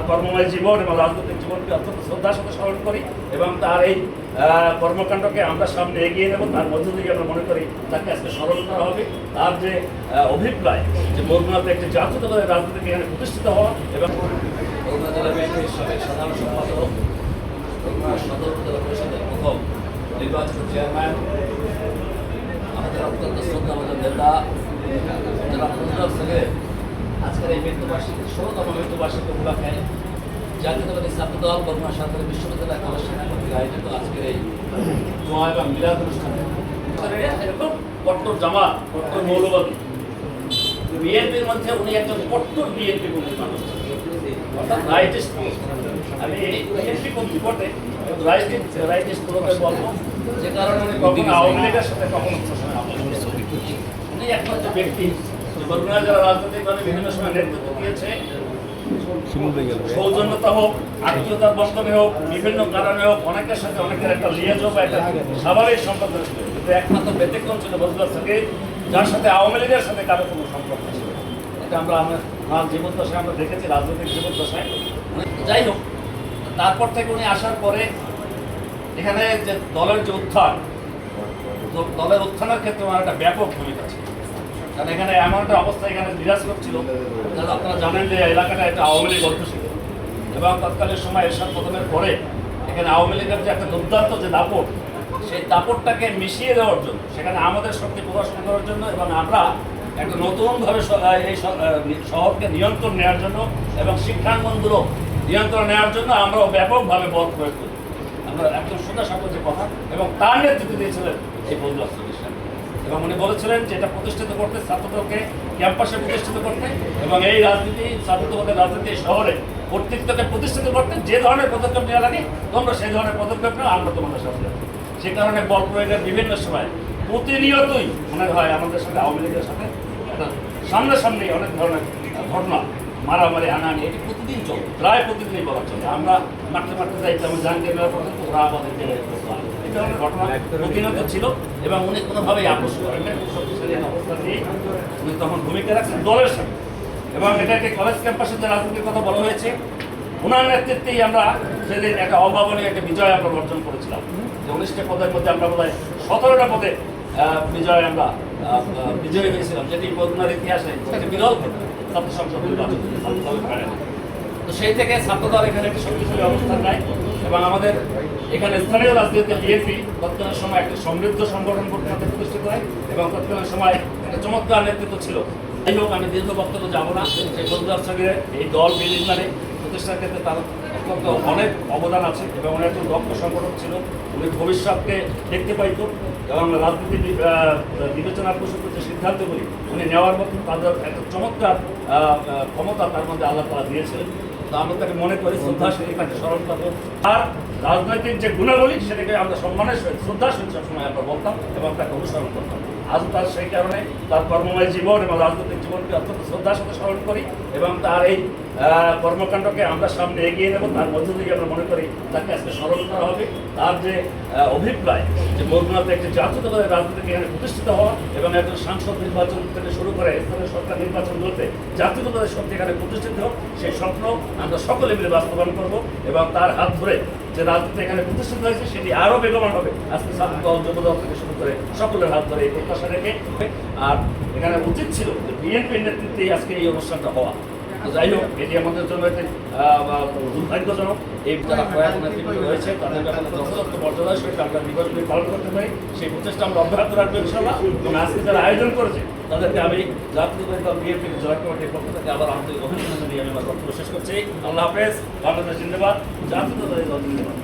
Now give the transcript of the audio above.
কর্মময় জীবন এবং রাজনৈতিক জীবনকে অত্যন্ত শ্রদ্ধার সাথে স্মরণ করি এবং তার এই কর্মকাণ্ডকে আমরা সামনে এগিয়ে নেব। তার মধ্য থেকে আমরা মনে করি তাকে আজকে স্মরণ করা হবে। তার যে অভিপ্রায় যে বরগুনাতে একটি জাতীয়তাবাদী রাজনীতিকে এখানে প্রতিষ্ঠিত হওয়া এবং বরগুনা জেলা বিএনপির সাধারণ সম্পাদক, বরগুনা সদর উপজেলা পরিষদের প্রথম নির্বাচিত চেয়ারম্যান, আমাদের অত্যন্ত শ্রদ্ধাভাজন নেতা জনাব ফজলুল হক আজকের এই মৃত্যুবার্ষিকী ১৬তম মৃত্যুবার্ষিকী উপলক্ষে জাতীয়তাবাদী ছাত্র দল বরগুনা সরকারি বিশ্ববিদ্যালয় কলেজ শাখা কর্তৃক আয়োজিত আজকের এই দোয়া এবং মিলাদ অনুষ্ঠানে এরকম কট্টর জামাত, কট্টর মৌলবাদী বিএনপির মধ্যে উনি একজন কট্টর বিএনপি পন্থী মানুষ, অর্থাৎ রাইটিস্ট। আমি বিএনপি পন্থী বটে রাইটিস্ট বলবো, যে কারণে উনি কখনো আওয়ামী লীগের সাথে কখনো উনি একমাত্র ব্যক্তি বরগুনা জেলা রাজনৈতিকভাবে বিভিন্ন সময় নেতৃত্ব দিয়েছে। সৌজন্যতা হোক, আত্মীয়তার বন্ধনে হোক, বিভিন্ন কারণে হোক, অনেকের সাথে অনেকের একটা লিয়াজ হোক, একটা স্বাভাবিক সম্পর্ক ছিল, কিন্তু একমাত্র ব্যতিক্রম ছিল ফজলুল হক, যার সাথে আওয়ামী লীগের সাথে কারো কোনো সম্পর্ক ছিল। এটা আমরা আমার জীবদ্দশায় আমরা দেখেছি, রাজনৈতিক জীবদ্দশায়। যাই হোক, তারপর থেকে উনি আসার পরে এখানে যে দলের যে উত্থান, দলের উত্থানের ক্ষেত্রে আমার একটা ব্যাপক ভূমিকা ছিল। কারণ এখানে এমন একটা অবস্থা এখানে বিরাজ করছিল, আপনারা জানেন যে এলাকাটা একটা আওয়ামী লীগ অধ্যুষিত এবং তৎকালীন সময় এরশাদ পতনের পরে এখানে আওয়ামী লীগের যে একটা দুর্দান্ত যে দাপট, সেই দাপটটাকে মিশিয়ে দেওয়ার জন্য, সেখানে আমাদের শক্তি প্রদর্শন করার জন্য এবং আমরা একটা নতুনভাবে এই শহরকে নিয়ন্ত্রণ নেওয়ার জন্য এবং শিক্ষাঙ্গনগুলো নিয়ন্ত্রণ নেওয়ার জন্য আমরা ব্যাপকভাবে বল প্রয়োগ করি। আমরা একজন সোজা সাপোজ যে কথা, এবং তার নেতৃত্ব দিয়েছিলেন এই ফজলুল হক এবং উনি বলেছিলেন যে এটা প্রতিষ্ঠিত করতে, ছাত্রদলকে ক্যাম্পাসে প্রতিষ্ঠিত করতে এবং এই রাজনীতি ছাত্রদলের রাজনীতি শহরে কর্তৃত্বকে প্রতিষ্ঠিত করতে যে ধরনের পদক্ষেপ নেওয়া লাগে তোমরা সেই ধরনের পদক্ষেপ নেওয়া, আমরা তোমাদের সাথে। সে কারণে বল প্রয়োগের বিভিন্ন সময় প্রতিনিয়তই মনে হয় আমাদের সাথে আওয়ামী লীগের সাথে একটা সামনাসামনি অনেক ধরনের ঘটনা, মারামারি, হানাহানি, এটি প্রতিদিন চলে, প্রায় প্রতিদিনই বলা চলে। আমরা মারতে যাইতে আমি জানতে নেওয়া পর্যন্ত ওরা আমাদের এই ধরনের ঘটনা প্রতিনিয়ত ছিল এবং উনি কোনোভাবেই আপোষ করেন না। শক্তিশালী অবস্থা দিয়ে উনি তখন ভূমিকা রাখছেন দলের সাথে এবং এটাকে কলেজ ক্যাম্পাসের যে রাজনীতির কথা বলা হয়েছে, ওনার নেতৃত্বেই আমরা সেদিন একটা অভাবনীয় একটা বিজয় আমরা অর্জন করেছিলাম। যে 19টা পদের মধ্যে আমরা বোধ হয় 17টা পদে বিজয় আমরা বিজয়ী হয়েছিলাম, যেটি বরগুনার ইতিহাসে বিরল ছাত্র সংসদ নির্বাচন। তো সেই থেকে ছাত্রদল এখানে একটি শক্তিশালী অবস্থান নেয় এবং আমাদের এখানে স্থানীয় রাজনীতিতে বিএনপি তৎকালীন সময় একটি সমৃদ্ধ সংগঠন বর্তমানে প্রতিষ্ঠিত হয় এবং তৎকালীন সময় একটা চমৎকার নেতৃত্ব ছিল। যাই হোক, আমি দীর্ঘ বক্তব্য যাবো না। সেই ফজলুল হক এই দল বিনির্মাণে প্রতিষ্ঠার ক্ষেত্রে তার অত্যন্ত অনেক অবদান আছে এবং উনি একজন দক্ষ সংগঠক ছিল। উনি ভবিষ্যৎকে দেখতে পাইত এবং রাজনীতি বিবেচনার প্রসঙ্গে যে সিদ্ধান্তগুলি উনি নেওয়ার মতো তাদের একটা চমৎকার ক্ষমতা তার মধ্যে আল্লাহ তাআলা দিয়েছিলেন। তো আমরা তাকে মনে করি শ্রদ্ধার সহিত তাকে স্মরণ করবো। আর রাজনৈতিক যে গুণাবলী সেটাকে আমরা সম্মানের সহিত শ্রদ্ধার সহিত সবসময় আমরা বলতাম এবং তাকে অনুসরণ করতাম। আজ তার সেই কারণে তার কর্মময় জীবন এবং রাজনৈতিক জীবনকে অত্যন্ত শ্রদ্ধার সাথে স্মরণ করি এবং তার এই কর্মকাণ্ডকে আমরা সামনে এগিয়ে নেব। তার মধ্য থেকে আমরা মনে করি তাকে আজকে স্মরণ করা হবে। তার যে অভিপ্রায় যে বরগুনাতে একটি জাতীয়তাবাদী রাজনীতিকে এখানে প্রতিষ্ঠিত হওয়া এবং একজন সাংসদ নির্বাচন থেকে শুরু করে স্থানীয় সরকার নির্বাচনগুলোতে জাতীয়তাবাদী শক্তি এখানে প্রতিষ্ঠিত হোক, সেই স্বপ্ন আমরা সকলে মিলে বাস্তবায়ন করব এবং তার হাত ধরে যে রাজনীতি এখানে প্রতিষ্ঠিত হয়েছে সেটি আরও বেগবান হবে। আজকে ছাত্র দল, যুব দল থেকে শুরু করে সকলের হাত ধরে এই প্রত্যাশা রেখে। আর এখানে উচিত ছিল যে বিএনপির নেতৃত্বেই আজকে এই অনুষ্ঠানটা হওয়া। তো যাই হোক, এটি আমাদের জন্য একটি দুর্ভাগ্যজনক। এই যারা প্রয়াত নেতৃত্ব রয়েছে তাদের ব্যাপারে যথাযথ মর্যাদার সহিত আমরা দিবসগুলি পালন করতে পারি, সেই প্রচেষ্টা আমরা অব্যাহত রাখবো ইনশাআল্লাহ। এবং আজকে যারা আয়োজন করেছে তাদেরকে আমি জাতীয়তাবাদী দল বিএনপির জয়েন্ট কমিটির পক্ষ থেকে আবার আন্তরিক অভিনন্দন দিয়ে আমি আমার বক্তব্য শেষ করছি। আল্লাহ হাফেজ। বাংলাদেশ জিন্দাবাদ। জাতীয়তাবাদী দল জিন্দাবাদ।